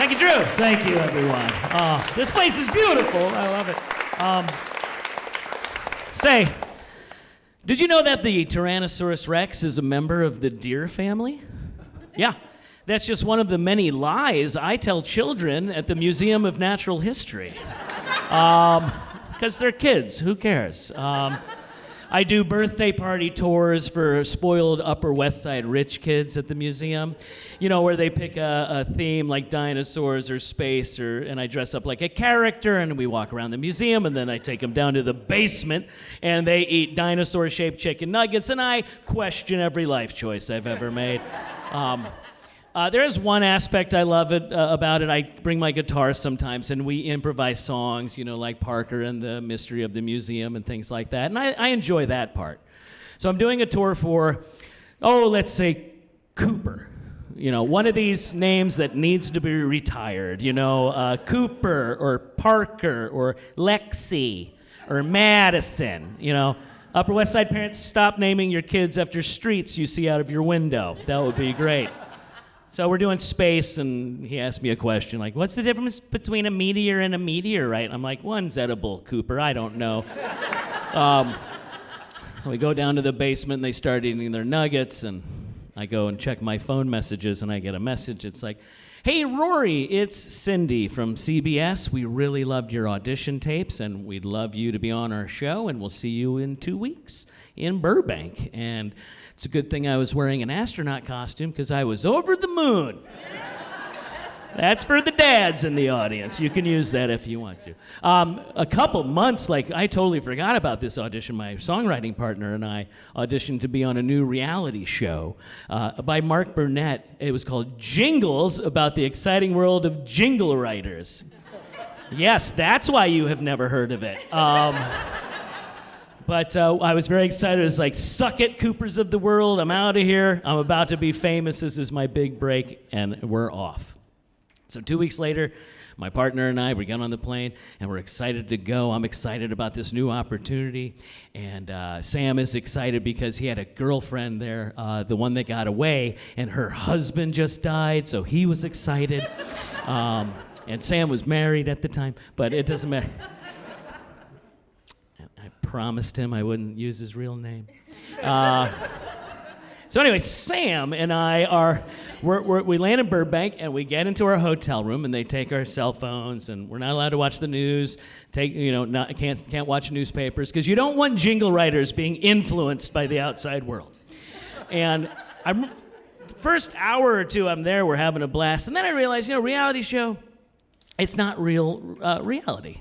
Thank you, Drew. Thank you, everyone. This place is beautiful. I love it. Did you know that the Tyrannosaurus Rex is a member of the deer family? Yeah. That's just one of the many lies I tell children at the Museum of Natural History. Because they're kids. Who cares? I do birthday party tours for spoiled Upper West Side rich kids at the museum, you know, where they pick a theme like dinosaurs or space, and I dress up like a character, and we walk around the museum, and then I take them down to the basement, and they eat dinosaur-shaped chicken nuggets, and I question every life choice I've ever made. There is one aspect I love about it. I bring my guitar sometimes, and we improvise songs, you know, like Parker and the Mystery of the Museum and things like that, and I enjoy that part. So I'm doing a tour for, let's say Cooper. You know, one of these names that needs to be retired, you know, Cooper or Parker or Lexi or Madison, you know. Upper West Side parents, stop naming your kids after streets you see out of your window. That would be great. So we're doing space, and he asked me a question like, what's the difference between a meteor and a meteorite? I'm like, one's edible, Cooper. I don't know. We go down to the basement, and they start eating their nuggets, and I go and check my phone messages, and I get a message. It's like, hey, Rory, it's Cindy from CBS. We really loved your audition tapes, and we'd love you to be on our show, and we'll see you in 2 weeks in Burbank. And it's a good thing I was wearing an astronaut costume because I was over the moon. That's for the dads in the audience. You can use that if you want to. A couple months, I totally forgot about this audition. My songwriting partner and I auditioned to be on a new reality show by Mark Burnett. It was called Jingles, about the exciting world of jingle writers. Yes, that's why you have never heard of it. But I was very excited. It was like, suck it, Coopers of the world. I'm out of here. I'm about to be famous. This is my big break, and we're off. So 2 weeks later, my partner and I, we got on the plane, and we're excited to go. I'm excited about this new opportunity. And Sam is excited because he had a girlfriend there, the one that got away, and her husband just died, so he was excited. And Sam was married at the time, but it doesn't matter. I promised him I wouldn't use his real name. So anyway, Sam and I we land in Burbank, and we get into our hotel room, and they take our cell phones, and we're not allowed to watch the news. Can't watch newspapers because you don't want jingle writers being influenced by the outside world. And first hour or two I'm there, we're having a blast, and then I realized, reality show, it's not real reality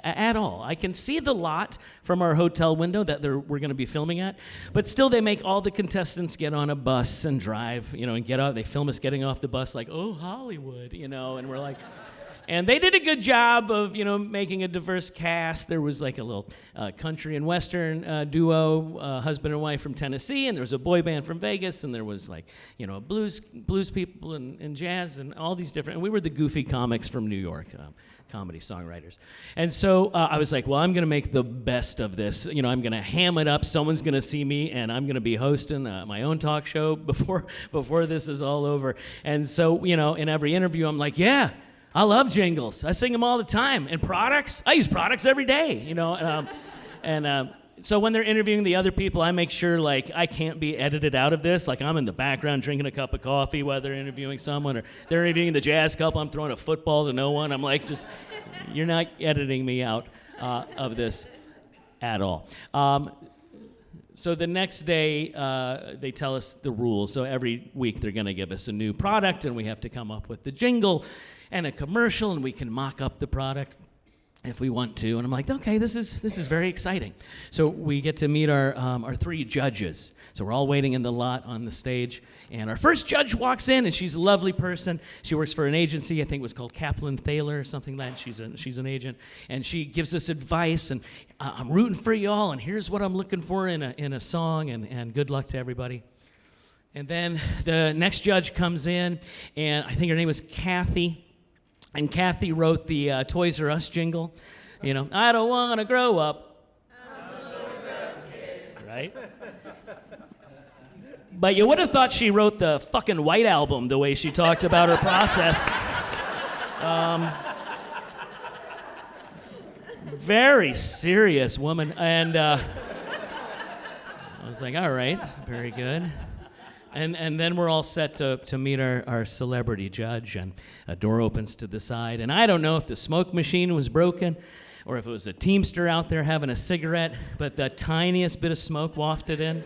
at all. I can see the lot from our hotel window that we're going to be filming at, but still they make all the contestants get on a bus and drive, and get out. They film us getting off the bus like, oh, Hollywood, and we're like... And they did a good job of, making a diverse cast. There was like a little country and western duo, husband and wife from Tennessee, and there was a boy band from Vegas, and there was blues people and jazz and all these different. And we were the goofy comics from New York, comedy songwriters. And so I was like, well, I'm going to make the best of this. I'm going to ham it up. Someone's going to see me, and I'm going to be hosting my own talk show before this is all over. And so, in every interview, I'm like, yeah, I love jingles. I sing them all the time. And products? I use products every day, So when they're interviewing the other people, I make sure, I can't be edited out of this. I'm in the background drinking a cup of coffee while they're interviewing someone, or they're interviewing the jazz couple. I'm throwing a football to no one. I'm like, you're not editing me out of this at all. So the next day, they tell us the rules. So every week they're going to give us a new product, and we have to come up with the jingle and a commercial, and we can mock up the product if we want to. And I'm like, okay, this is very exciting. So we get to meet our three judges. So we're all waiting in the lot on the stage, and our first judge walks in, and she's a lovely person. She works for an agency, I think it was called Kaplan Thaler or something like that. She's an agent, and she gives us advice, and I'm rooting for y'all, and here's what I'm looking for in a song, and good luck to everybody. And then the next judge comes in, and I think her name was Kathy. And Kathy wrote the Toys R Us jingle. I don't want to grow up. I'm a Toys R Us kid. Right? But you would have thought she wrote the fucking White Album the way she talked about her process. Very serious woman. And I was like, all right, very good. And then we're all set to meet our celebrity judge, and a door opens to the side. And I don't know if the smoke machine was broken or if it was a Teamster out there having a cigarette, but the tiniest bit of smoke wafted in.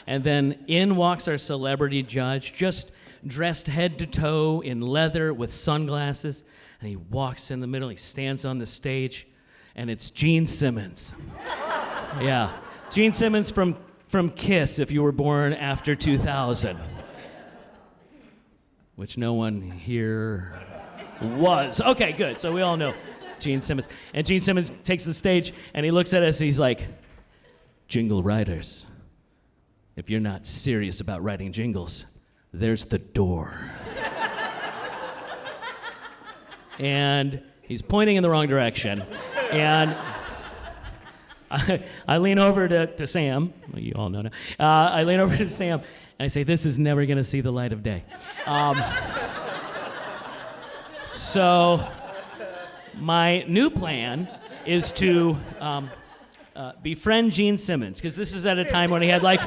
And then in walks our celebrity judge, just dressed head to toe in leather with sunglasses. And he walks in the middle, he stands on the stage, and it's Gene Simmons. Yeah, Gene Simmons from Kiss, if you were born after 2000. Which no one here was. Okay, good, so we all know Gene Simmons. And Gene Simmons takes the stage, and he looks at us, he's like, Jingle writers, if you're not serious about writing jingles, there's the door. And he's pointing in the wrong direction. And I lean over to Sam. Well, you all know now. I lean over to Sam, and I say, this is never going to see the light of day. So my new plan is to befriend Gene Simmons, because this is at a time when he had like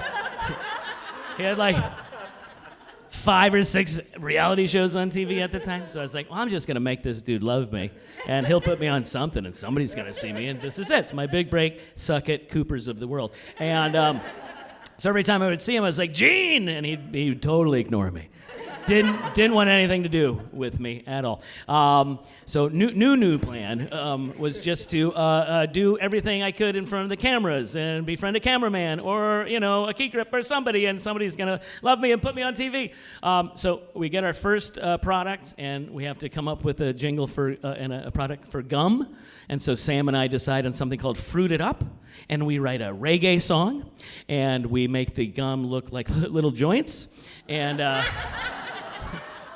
5 or 6 reality shows on TV at the time. So I was like, well, I'm just going to make this dude love me, and he'll put me on something, and somebody's going to see me, and this is it. It's my big break, suck it, Coopers of the world. And so every time I would see him, I was like, Gene! And he'd totally ignore me. Didn't want anything to do with me at all. So new plan was just to do everything I could in front of the cameras and befriend a cameraman or a key grip or somebody, and somebody's gonna love me and put me on TV. So we get our first product, and we have to come up with a jingle for and a product for gum. And so Sam and I decide on something called Fruit It Up, and we write a reggae song, and we make the gum look like little joints, and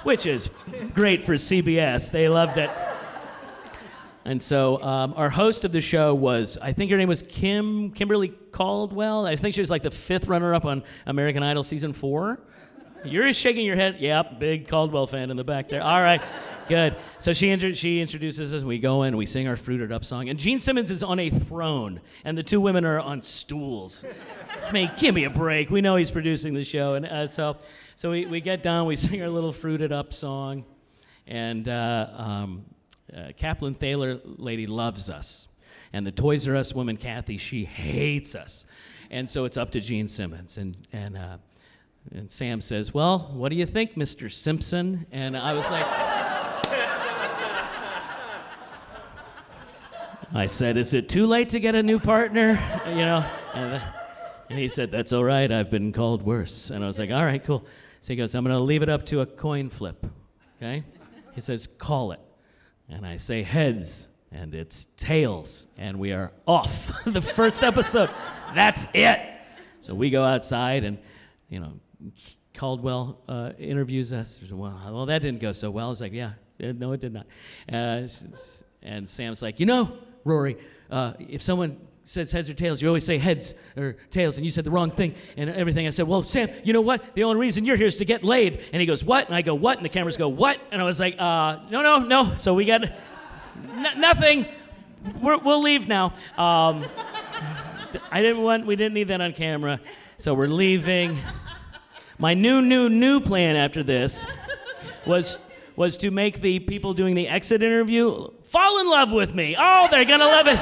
which is great for CBS. They loved it. And so our host of the show was, I think her name was Kimberly Caldwell. I think she was like the 5th runner-up on American Idol season 4. You're shaking your head. Yep, big Caldwell fan in the back there. All right, good. So she introduces us, and we go in, we sing our Fruited Up song. And Gene Simmons is on a throne, and the 2 women are on stools. I mean, give me a break. We know he's producing the show. And so we get done, we sing our little Fruited Up song, and Kaplan Thaler lady loves us. And the Toys R Us woman, Kathy, she hates us. And so it's up to Gene Simmons. And Sam says, well, what do you think, Mr. Simpson? And I was like, I said, is it too late to get a new partner? And he said, that's all right, I've been called worse. And I was like, all right, cool. So he goes, I'm going to leave it up to a coin flip, okay? He says, call it. And I say heads, and it's tails, and we are off the first episode. That's it. So we go outside, and, Caldwell interviews us. Well, that didn't go so well. I was like, yeah, no, it did not. And Sam's like, Rory, if someone says heads or tails, you always say heads or tails, and you said the wrong thing and everything. I said, well, Sam, you know what? The only reason you're here is to get laid. And he goes, what? And I go, what? And the cameras go, what? And I was like, no. So we got nothing. We'll leave now. We didn't need that on camera. So we're leaving. My new plan after this was to make the people doing the exit interview fall in love with me. Oh, they're gonna love it.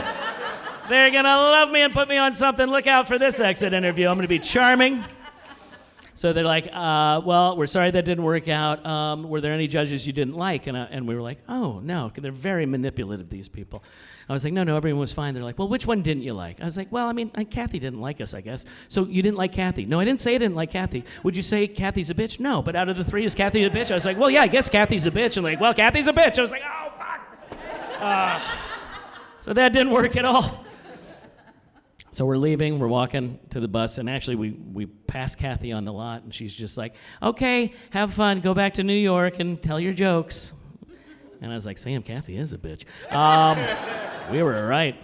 They're gonna love me and put me on something. Look out for this exit interview. I'm gonna be charming. So they're like, well, we're sorry that didn't work out. Were there any judges you didn't like? And we were like, oh, no, they're very manipulative, these people. I was like, no, everyone was fine. They're like, well, which one didn't you like? I was like, well, Kathy didn't like us, I guess. So you didn't like Kathy? No, I didn't say I didn't like Kathy. Would you say Kathy's a bitch? No, but out of the 3, is Kathy a bitch? I was like, well, yeah, I guess Kathy's a bitch. And like, well, Kathy's a bitch. I was like, oh, fuck. So that didn't work at all. So we're leaving, we're walking to the bus, and actually we pass Kathy on the lot, and she's just like, okay, have fun, go back to New York and tell your jokes. And I was like, Sam, Kathy is a bitch. We were right.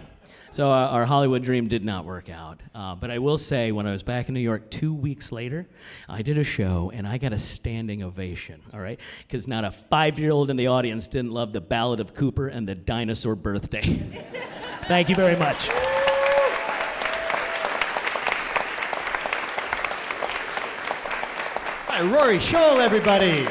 So our Hollywood dream did not work out. But I will say, when I was back in New York 2 weeks later, I did a show, and I got a standing ovation, all right? Because not a 5-year-old in the audience didn't love the Ballad of Cooper and the Dinosaur Birthday. Thank you very much. Hi, Rory Scholl, everybody.